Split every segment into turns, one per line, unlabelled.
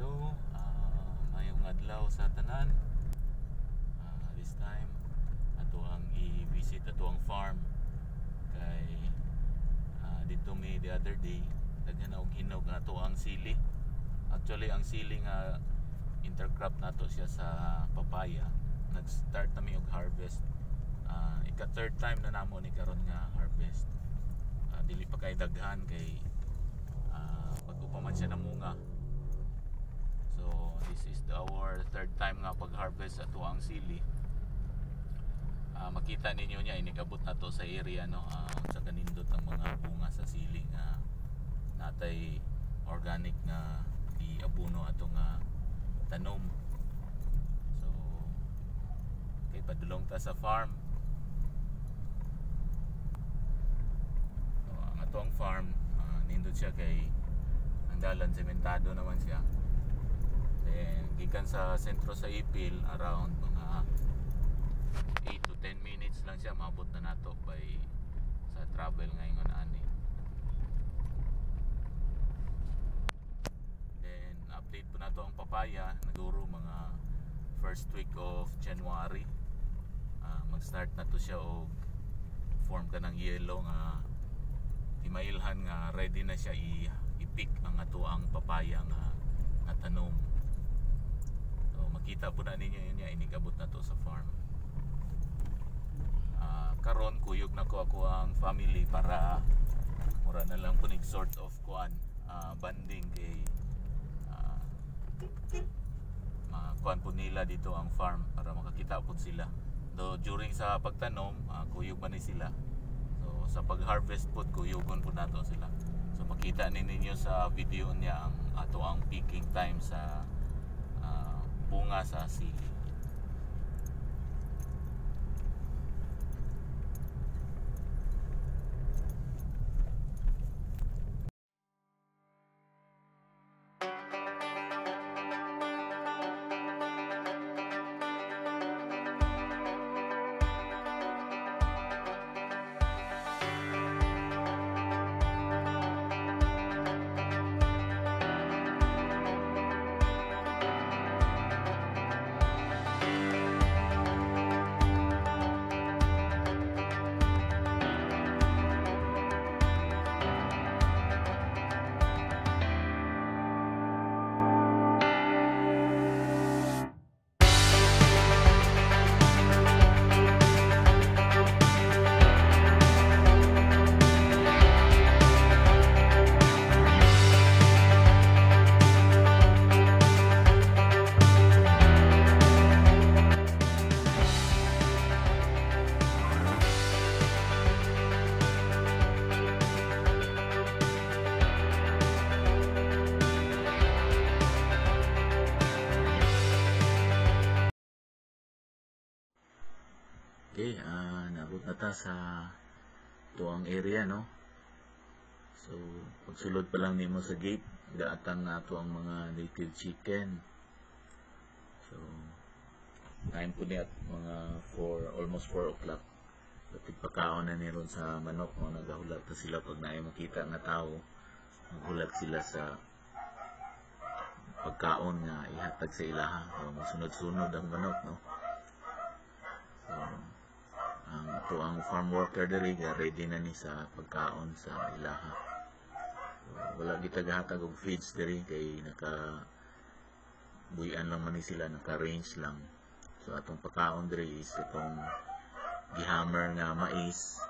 Hello, mayong adlaw sa tanan. This time ato ang i-visit ato ang farm kay dito mi the other day daghan og hinog nga ato ang sili. Actually ang sili nga intercrop nato siya sa papaya. Nag-start na mi og harvest. Ika third time na namo ni karon nga harvest. Dili pa kay daghan kay pag upaman siya namunga. So this is our third time nga pag-harvest ato ang sili. Makita ninyo niya inikabot na to sa area no, sa kanindot ang mga bunga sa sili nga natay organic nga iabuno ato nga tanom. So kay padulong ta sa farm. So, ang ato ang farm nindot siya kay ang dalan sementado naman siya. Then gikan sa sentro sa Ipil around mga 8 to 10 minutes lang siya maabot na nato by sa travel ngayon ani. Then update po nato ang papaya naguro mga first week of January. Mag-start na to siya og form ka ng yellow nga timailhan nga ready na siya i-pick ang ato ang papaya nga tanom. Makita po na ninyo yun niya inikabot na to sa farm. Karon kuyog na ko ako ang family para mura na lang po nig sort of kuan banding kay kuan po nila dito ang farm para makakita po sila. Do during sa pagtanom kuyog man ni sila. So sa pag-harvest po kuyugon po nato sila. So makita ninyo sa video niya ang ato ang picking time sa bunga sa sili. Okay, naabot na ta sa tuang area no. So pagsulod pa lang nimo sa gate daatang na to ang mga native chicken. So time po niya mga 4 almost 4 o'clock. So tigpakaon na niron sa manok no, nagahulat na sila pag naay makita nga tao. Maghulat sila sa pagkaon nga ihatag sa ilaha. So masunod-sunod ang manok no. So ito ang farm worker diri ready na ni sa pagkaon sa ilaha. So, wala gitagahatag og feeds diri kay naka buyan lang man ni sila, naka range lang. So atong pagkaon diri is itong gihammer nga mais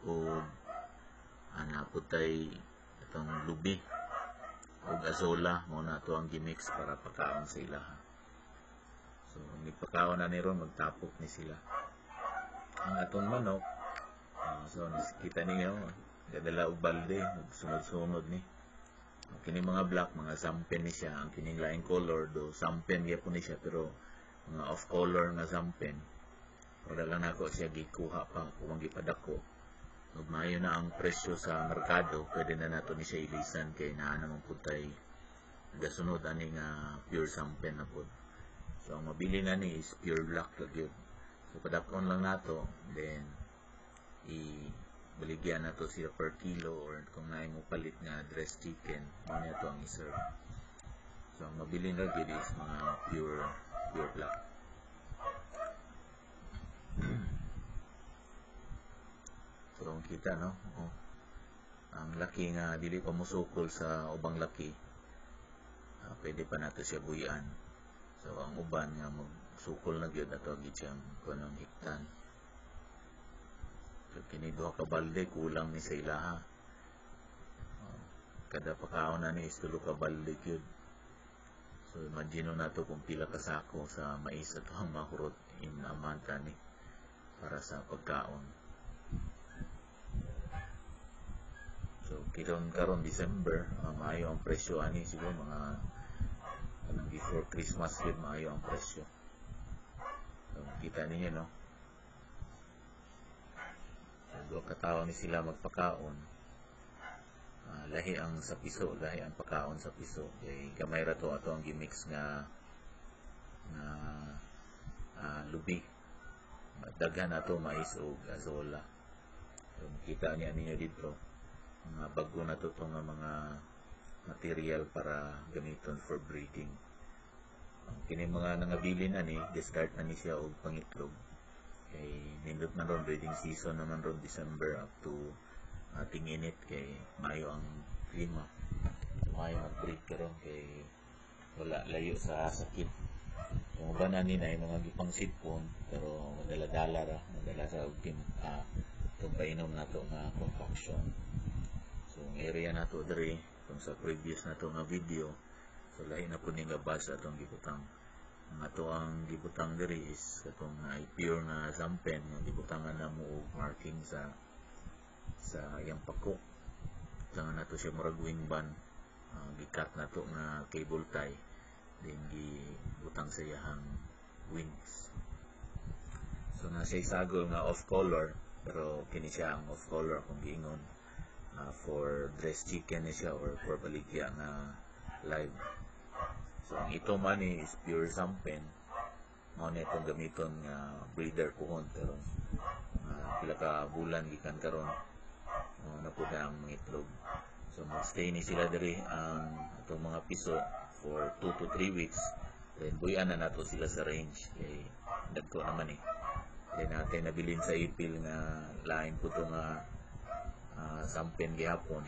o putay itong lubi o azola mo na to ang gimix para pagkaon sa ilaha. So nagpakaon na niron magtapok ni sila. Ang atong manok so kita ninyo dadala og balde sunod-sunod ni kini mga black mga sampen ni siya ang kining laing color do sampen gyapon ni siya pero mga off color nga sampen wala lang nako siya gikuha pa kung gipadako ug maayo na ang presyo sa merkado pwede na nato ni siya ilisan kay naa naman putay gasunod ani nga pure sampen na pud. So ang mabili na ni is pure black gyud. So padakon lang nato then baligyan nato siya per kilo or kung naay mo palit nga dressed chicken mo na to ang iserve. So ang mabilin na gid is mga pure black. So kita no, ang laki nga dili pa musukol sa ubang laki, pwede pa nato siya buyan. So ang uban nga magsukol na gyud ato gid siyang kanang hiktan. So kini duha ka balde kulang ni sa ilaha. Kada pakaon na ni is tulo ka balde gyud. So imagine nato kung pila ka sako sa mais ato ang mahurot in a month ani para sa pagkaon. So karon December, maayo ang presyo ani siguro mga before Christmas yun maayo ang presyo. So kita ninyo no. So do katawo ni sila magpakaon. Lahi ang sa piso, lahi ang pagkaon sa piso. Kay gamay ra to ato ang gimix nga lubi. Daghan ato mais o azola. So makita niya ninyo dito mga bago na to nga mga material para gamiton for breeding. Kini mga nangabilin na ni start na ni siya og pangitlog. Kay nindot na ron breeding season naman ron December up to ating init kay maayo ang klima. Maayo mag-breed karon kay wala layo sa sakit. Yung uban na ni na mga gipang sipon pero madala-dala ra, madala sa ultim itong painom nato nga concoction. So ang area nato diri kung sa previous nato nga video, so lahi na po ning labas atong gibutang. Ang ato ang gibutang diri is katong pure nga zampen nga gibutangan na mo og marking sa iyang pakok. Tangan nato siya murag wing band, gikat nato nga cable tie, then gibutang sa iyang wings. So nasa isagol nga off color, pero kini siya ang off color kung giingon. For dressed chicken ni siya or for baligya na live. So ang ito man is pure zampen. Mao na itong gamiton nga breeder kuhon pero pila ka bulan gikan karon na po na ang mga itlog. So magstay ni sila diri ang itong mga piso for 2 to 3 weeks. Then buyan na nato sila sa range kay dagko naman Then natin nabilin sa ipil nga lain po ito nga sampen gihapon.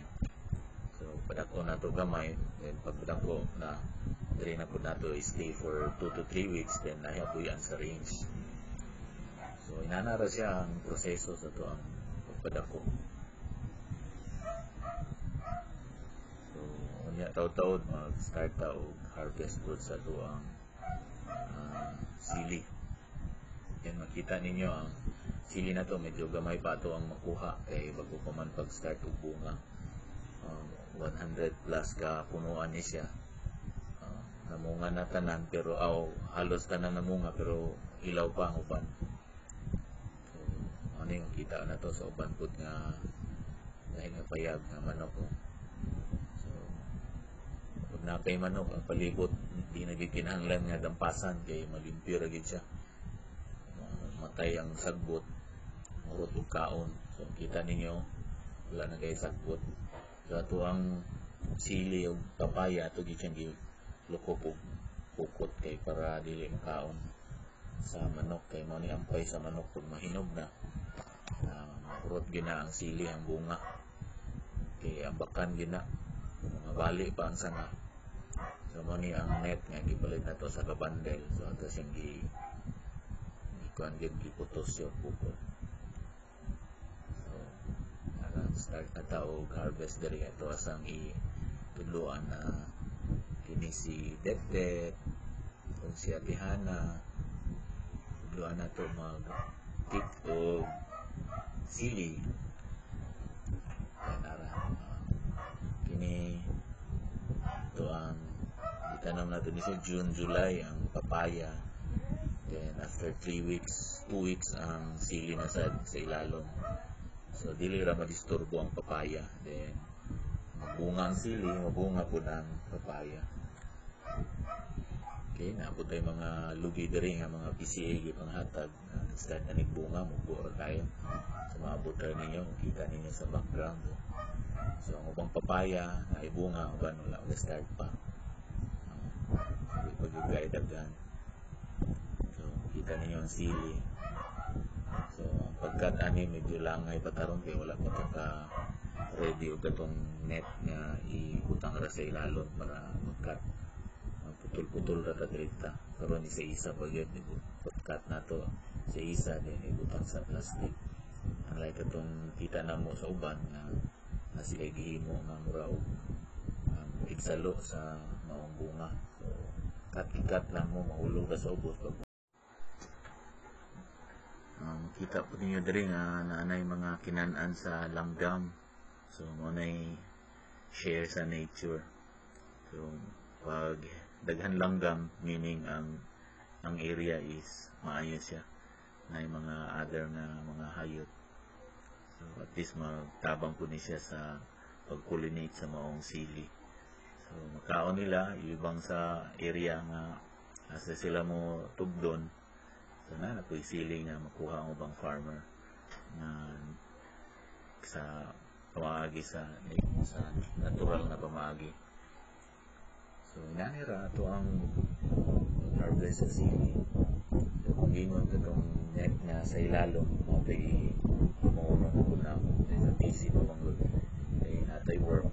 So padako na to gamay, then pagpadako na diri na po nato stay for 2 to 3 weeks, then nahiabuyan sa range. So inanara siya ang proseso sa to ang pagpadako. So unya taud-taud mag-start ta og harvest good sa to ang sili. Yan makita ninyo ang sili na to medyo gamay pa to ang makuha kay bago pa man pag start og bunga. 100 plus ka punuan ni siya. Namunga na tanan pero halos tanan namunga pero ilaw pa ang uban. So ano yung kita na to sa uban pud nga dahil nga payag nga manok. So pag napay manok ang palibot di na gid kinahanglan nga dampasan kay malimpyo ra gid siya. Matay ang sagbot, murot og kaon. So kita ninyo wala na kay sagbot. So ato ang sili o papaya ato gid siyang lukop og pukot kay para dili makaon sa manok kay mao ni ampay sa manok pag mahinog na. Murot gina ang sili ang bunga. Kay ambakan gina mga bali pa ang sanga. So mao ni ang net nga gipalit nato sa kabandel. So ato siyang kuan giputos yung pukot. So start na tao harvest diri ato asang itudloan na kini si Depdet kung si Atihana tudloan na to mag tik og sili kanara kini ito ang itanong nato ni sa June, July ang papaya. Then after 3 weeks, 2 weeks ang sili na sa ilalom. So dili ra madisturbo ang papaya. Then magbunga ang sili, mabunga po ang papaya. Okay, naabot tayo mga lugi diri nga mga PCA gipanghatag. Start na nagbunga, mugbo kayo. So maabot tayo ninyo, kita ninyo sa background. So ang ubang papaya na ibunga, uban wala start pa. daghan. So kita ninyo ang sili. So ang pagkat ani medyo langay pataron kay wala pa ka ready og katong net nga ibutang ra sa ilalom para magkat. Putol-putol ra ta direkta. Karon isa-isa pa gyud pagkat nato sa isa din ibutang sa plastic. Unlike katong kita namo sa uban na sila gihimo nga mura og igsalo sa maong bunga. So cut lang mo mahulog ra sa ubos pag kita po ninyo diri nga naanay mga kinan-an sa langgam. So mo nay share sa nature. So pag daghan langgam meaning ang area is maayo siya na mga other na mga hayop. So at least magtabang po ni siya sa pag-pollinate sa maong sili. So makaon nila ibang sa area nga asa sila mo tugdon. So na po sili nga makuha ang ubang farmer na sa pamaagi sa natural na pamaagi. So nanira ito ang harvest sa sili. So kung gingon ko itong net nga sa ilalom matay maunong ko na sa busy pa bang good ay natay work.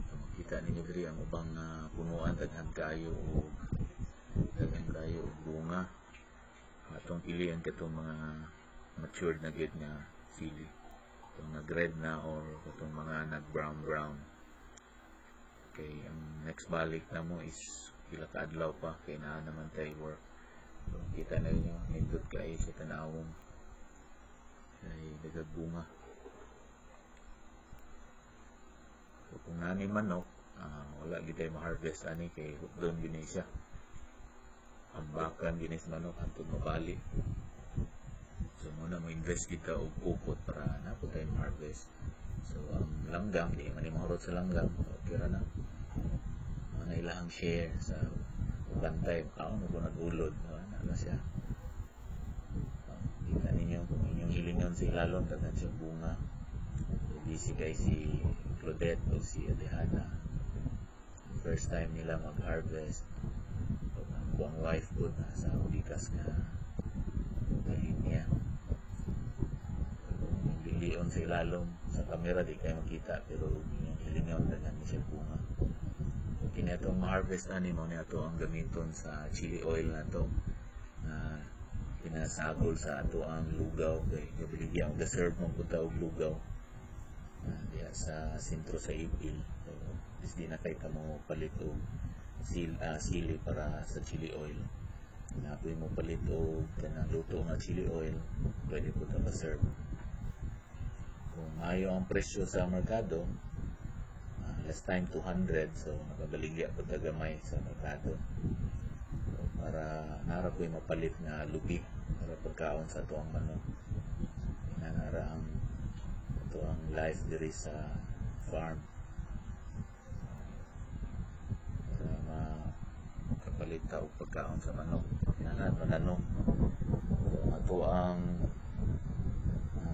So makita ninyo diri ang ubang punuan daghan kayo o bunga atong pilihan katong mga matured na gid nga sili itong nag-red na or itong mga nag-brown. Okay, ang next balik na mo is pila ka adlaw pa kay naa naman tayo work. So kita na ninyo nindot kayo sa tanawon kay dagag bunga. So kung nani manok wala gid tayo ma-harvest ani kay doon gini siya ambakan ginis manok hantod mabali. So muna mo invest kita og ukot para na po tayo harvest. So ang langgam di man mahurot sa langgam okay ra na mga ilang share sa bantay kaon mo nagulod na siya. Kita ninyo kung inyong hilingon sa ilalon daghan siya bunga. So busy kay si Claudette o si Adehana first time nila mag-harvest. Buang wife po na sa ulikas na linya. Lilion sa ilalom sa kamera di kayo makita pero yung hilingaw na siya bunga. So kinatong ma-harvest ani mo na ito ang gamiton sa chili oil na ito na pinasagol sa ato ang lugaw kay gabiligyan ang deserve mong punta og lugaw diya sa sentro sa Ipil. So di na kayo mo palit og sili para sa chili oil. Napoy mo palit o kanang luto nga chili oil, pwede po ito ma-serve. Kung ayaw ang presyo sa merkado, last time 200, so nakabaligya po tagamay sa merkado. So, para nara po yung mapalit na lubi para pagkaon sa ito ang manok. Nara ang ito ang life diri sa farm. Palita o pagkaon sa manok mananong. So ato ang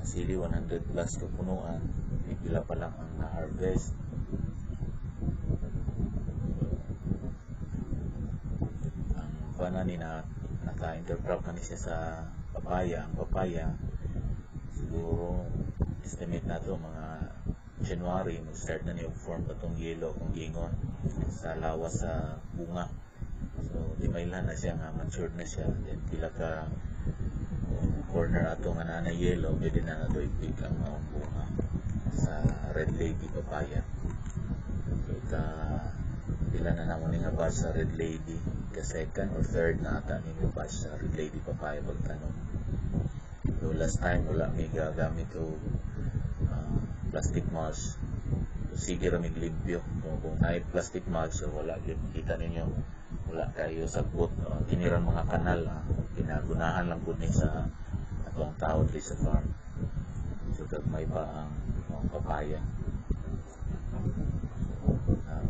sili 100 plus kapunuan pila pa lang ang na-harvest. Ang panani na naka-intercrop na siya sa papaya. Ang papaya siguro estimate na to mga January mag-start na niyo form katong yellow kung gingon sa lawas sa bunga. So limailan na siya nga matured na siya then pila ka corner ato nga na yellow pwede na nato ipig ang maong bunga sa red lady papaya. So pila na namon nga batch sa red lady ka second or third na ata ni batch sa red lady papaya pagtanom. So last time wala may gagamit o plastic mulch. So sige ra mig limpyo kung ay plastic mulch so wala gyud kita ninyo wala kayo sagbot kiniran mga kanal pinagunahan lang po ni sa atong tao dito sa farm so may pa ang papaya.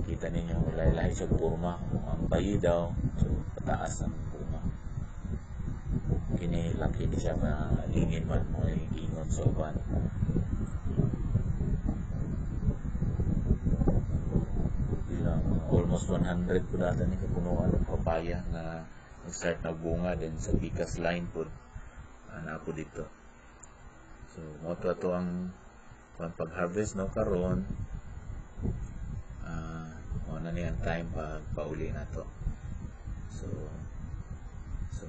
Kita ninyo lahi-lahi sa burma ang bayi daw so pataas ang burma kini lang kini siya na lingin man mo ingon sa uban. almost 100 po data ni kapunuan ng papaya nga nag-start na bunga din sa pikas line po na po dito. So mo to ang pag-harvest no karon na niyan time pauli na to. So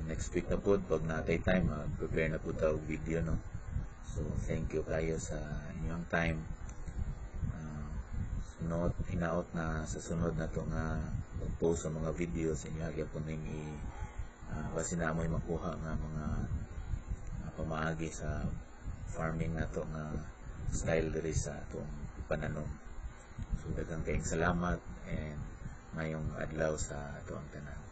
next week na po pag natay time prepare na po ta og video no. So thank you kayo sa inyong time. Sunod hinaot na sa sunod na to nga pag-post sa mga videos inyo gyapon ning basi na mo makuha nga mga pamaagi sa farming nato nga style diri sa atong pananom. So daghang kayong salamat and mayong adlaw sa atong tanan.